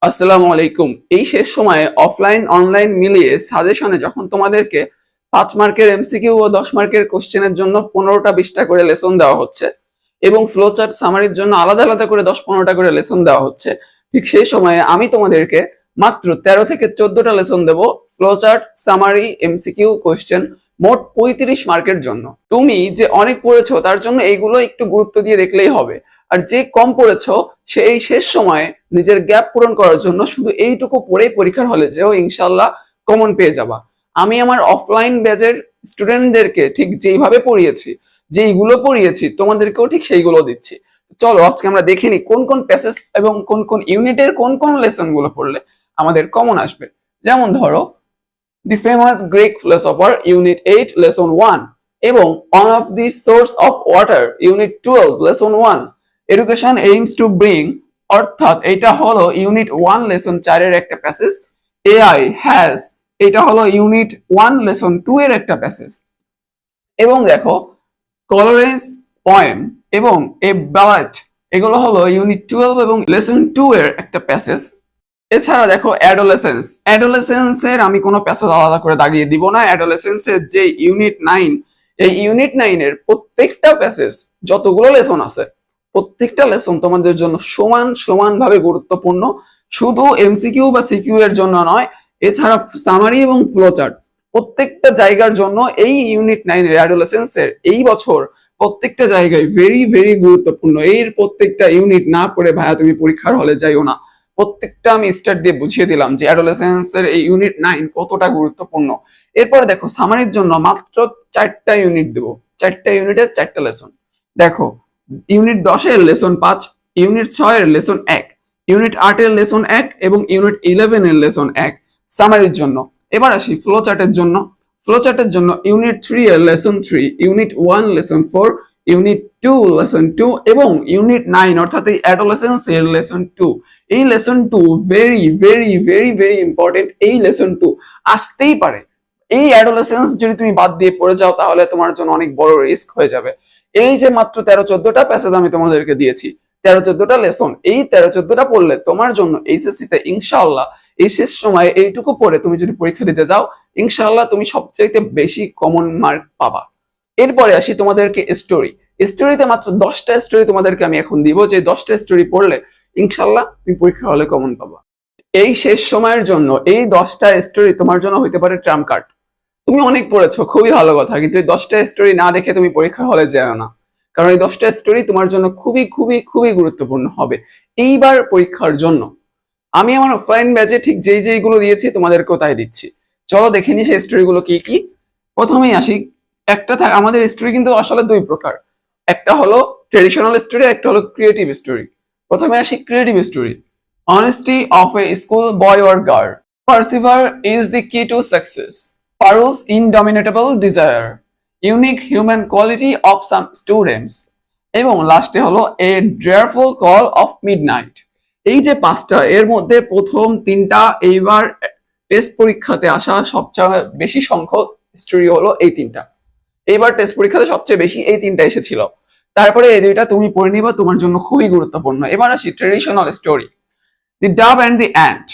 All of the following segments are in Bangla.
আসসালামু আলাইকুম। এই শেষ সময়ে অফলাইন অনলাইন মিলিয়ে সাজেশনে যখন তোমাদেরকে 5 মার্কের এমসিকিউ ও 10 মার্কের কোশ্চেনের জন্য 15টা 20টা করে লেসন দেওয়া হচ্ছে এবং ফ্লোচার্ট সামারির জন্য আলাদা আলাদা করে 10-15টা করে লেসন দেওয়া হচ্ছে, ঠিক সেই সময়ে আমি তোমাদেরকে মাত্র 13 থেকে 14টা লেসন দেব ফ্লোচার্ট সামারি এমসিকিউ কোশ্চেন মোট 35 মার্কের জন্য। তুমি যে অনেক পড়েছো তার জন্য এইগুলো একটু গুরুত্ব দিয়ে দেখলেই হবে, আর যে কম পড়েছো সেই শেষ সময়ে নিজের গ্যাপ পূরণ করার জন্য শুধু এইটুকু পড়েই পরীক্ষার হলে যেও ইনশাল্লাহ কমন পেয়ে যাবা। আমি আমার অফলাইন ব্যাচের স্টুডেন্টদেরকে ঠিক যেইভাবে পড়িয়েছি, যেইগুলো পড়িয়েছি তোমাদেরকেও ঠিক সেইগুলো দিচ্ছি। চলো আজকে আমরা দেখে নিই কোন কোন প্যাসেজ এবং কোন কোন ইউনিটের কোন কোন লেসন গুলো পড়লে আমাদের কমন আসবে। যেমন ধরো the famous Greek philosopher unit 8 lesson 1 এবং on of the source of water unit 12 lesson 1 education aims to bring, অর্থাৎ এটা হলো ইউনিট 1 লেসন 4 এর একটা প্যাসেজ। এআই হ্যাজ, এটা হলো ইউনিট 1 লেসন 2 এর একটা প্যাসেজ। এবং দেখো কলোরেজ পয়েম এবং এ ব্যালেট, এগুলো হলো ইউনিট 12 এবং লেসন 2 এর একটা প্যাসেজ। এছাড়া দেখো অ্যাডোলেসেন্সের আমি কোনো প্যাসেজ আলাদা করে দাগিয়ে দিব না। অ্যাডোলেসেন্সের যে ইউনিট 9, এই ইউনিট 9 এর প্রত্যেকটা প্যাসেজ যতগুলো লেসন আছে প্রত্যেকটা লেসন তোমাদের জন্য সমান সমান ভাবে গুরুত্বপূর্ণ, শুধু এমসিকিউ বা সিকিউ এর জন্য নয়, এছাড়া সামারি এবং ফ্লোচার্ট প্রত্যেকটা জায়গার জন্য এই ইউনিট 9 এর অ্যাডোলেসেন্সের এই বছর প্রত্যেকটা জায়গায় ভেরি ভেরি গুরুত্বপূর্ণ। এর প্রত্যেকটা ইউনিট না পড়ে ভাইয়া তুমি পরীক্ষার হলে যাইও না। প্রত্যেকটা আমি স্টার্ট দিয়ে বুঝিয়ে দিলাম যে অ্যাডোলেসেন্সের এই ইউনিট 9 কতটা গুরুত্বপূর্ণ। এরপরে দেখো সামারির জন্য মাত্র 4টা ইউনিট দেবো, 4টা ইউনিটের 4টা লেসন। দেখো ইউনিট 10 এর লেসন 5, ইউনিট 6 এর লেসন 1, ইউনিট 8 এর লেসন 1 এবং ইউনিট 11 এর লেসন 1 সামারির জন্য। এবার আসি ফ্লো চার্টের জন্য। ফ্লো চার্টের জন্য ইউনিট 3 এর lesson 3, unit 1 lesson 4, unit 2 lesson 2 এবং ইউনিট 9 অর্থাৎ এই অ্যাডোলেসেন্স এর লেসন 2। এই lesson 2 very very very very important. এই লেসন 2 আসতেই পারে। এই অ্যাডোলেসেন্স যদি তুমি বাদ দিয়ে পড়ে যাও তাহলে তোমার জন্য অনেক বড় রিস্ক হয়ে যাবে। এই যে মাত্র 13-14টা প্যাসেজ আমি তোমাদেরকে দিয়েছি, 13-14টা লেসন, এই 13-14টা পড়লে তোমার জন্য এইচএসসি তে ইনশাআল্লাহ এই শেষ সময়ে এইটুকু পড়ে তুমি যদি পরীক্ষা দিতে যাও ইনশাআল্লাহ তুমি সবচেয়ে বেশি কমন মার্ক পাবা। এরপরে আসি তোমাদেরকে স্টোরি। স্টোরিতে মাত্র 10টা স্টোরি তোমাদেরকে আমি এখন দিব, যে 10টা স্টোরি পড়লে ইনশাআল্লাহ তুমি পরীক্ষা হলে কমন পাবা। এই শেষ সময়ের জন্য এই 10টা স্টোরি তোমার জন্য হইতে পারে ট্রাম্প কার্ড। তুমি অনেক পড়েছো, খুবই ভালো কথা, কিন্তু এই 10টা স্টোরি না দেখে তুমি পরীক্ষার হলে যাও না, কারণ এই 10টা স্টোরি তোমার জন্য খুবই খুবই খুবই গুরুত্বপূর্ণ হবে এইবার পরীক্ষার জন্য। আমি আমার অফলাইন ব্যাচে ঠিক যেই যেইগুলো দিয়েছি তোমাদেরকেও তাই দিচ্ছি। চলো দেখে নি সেই স্টোরিগুলো কি কি। প্রথমেই আসি, আমাদের স্টোরি কিন্তু আসলে দুই প্রকার, একটা হলো ট্রেডিশনাল স্টোরি, একটা হলো ক্রিয়েটিভ স্টোরি। প্রথমে আসি creative story. Honesty of a school boy or girl, perseverance is the key to success, Parul's indomitable desire, unique human quality of some students, এবং লাস্টে হলো a dreadful call of midnight। এই যে পাঁচটা, এর মধ্যে প্রথম তিনটা এইবার টেস্ট পরীক্ষাতে আসা সবচেয়ে বেশি সংখ্যক স্টোরি হলো এই তিনটা। এইবার টেস্ট পরীক্ষাতে সবচেয়ে বেশি এই তিনটা এসেছিল। তারপরে এই দুইটা তুমি পড়ে নিবা, তোমার জন্য খুবই গুরুত্বপূর্ণ। এবার আসি ট্রেডিশনাল স্টোরি, দি ডাব অ্যান্ড দি অ্যান্ট।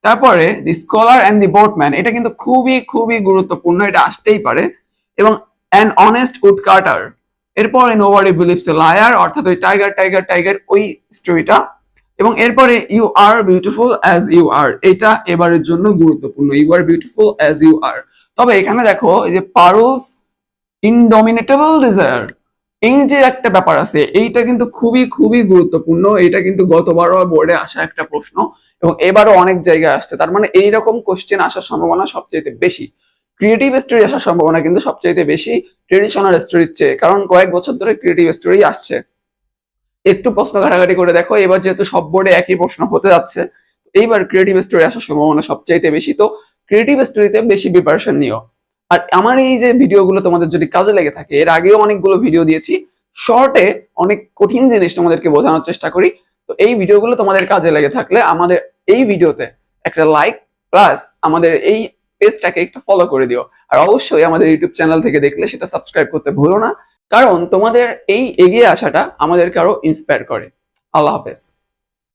তারপরে দি স্কলার অ্যান্ড দি বোটম্যান, এটা কিন্তু খুবই খুবই গুরুত্বপূর্ণ, এটা আসতেই পারে। এবং অ্যান অনেস্ট উড কাটার। এরপরে নোবডি বিলিভস এ লায়ার, অর্থাৎ ওই টাইগার টাইগার টাইগার ওই স্টোরিটা। এবং এরপরে you are beautiful as you are, এটা এবারের জন্য গুরুত্বপূর্ণ, you are beautiful as you are. তবে এখানে দেখো এই যে পারুলস ইনডমিনেটেবল ডিজায়ার, এই যে একটা ব্যাপার আছে, এইটা কিন্তু খুবই খুবই গুরুত্বপূর্ণ। এটা কিন্তু গতবারও বোর্ডে আসা একটা প্রশ্ন এবং এবারও অনেক জায়গায় আসছে। তার মানে এইরকম কোশ্চেন আসার সম্ভাবনা সবচেয়ে বেশি। ক্রিয়েটিভ স্টোরি আসার সম্ভাবনা কিন্তু সবচেয়ে বেশি ট্রেডিশনাল স্টোরির চেয়ে, কারণ কয়েক বছর ধরে ক্রিয়েটিভ স্টোরি আসছে। একটু প্রশ্ন ঘাটাঘাটি করে দেখো, এবার যেহেতু সব বোর্ডে একই প্রশ্ন হতে যাচ্ছে, এইবার ক্রিয়েটিভ স্টোরি আসার সম্ভাবনা সবচেয়ে বেশি। তো ক্রিয়েটিভ স্টোরিতে বেশি প্রিপারেশন নিও। আর আমার এই যে ভিডিওগুলো তোমাদের যদি কাজে লেগে থাকে, এর আগেও অনেকগুলো ভিডিও দিয়েছি শর্টে, অনেক কঠিন জিনিস তোমাদেরকে বোঝানোর চেষ্টা করি। তো এই ভিডিওগুলো তোমাদের কাজে লেগে থাকলে আমাদের এই ভিডিওতে একটা লাইক প্লাস আমাদের এই পেজটাকে একটু ফলো করে দিও। আর অবশ্যই আমাদের ইউটিউব চ্যানেল থেকে দেখলে সেটা সাবস্ক্রাইব করতে ভুলো না, কারণ তোমাদের এই এগিয়ে আসাটা আমাদেরকে আরো ইন্সপায়ার করে। আল্লাহ হাফেজ।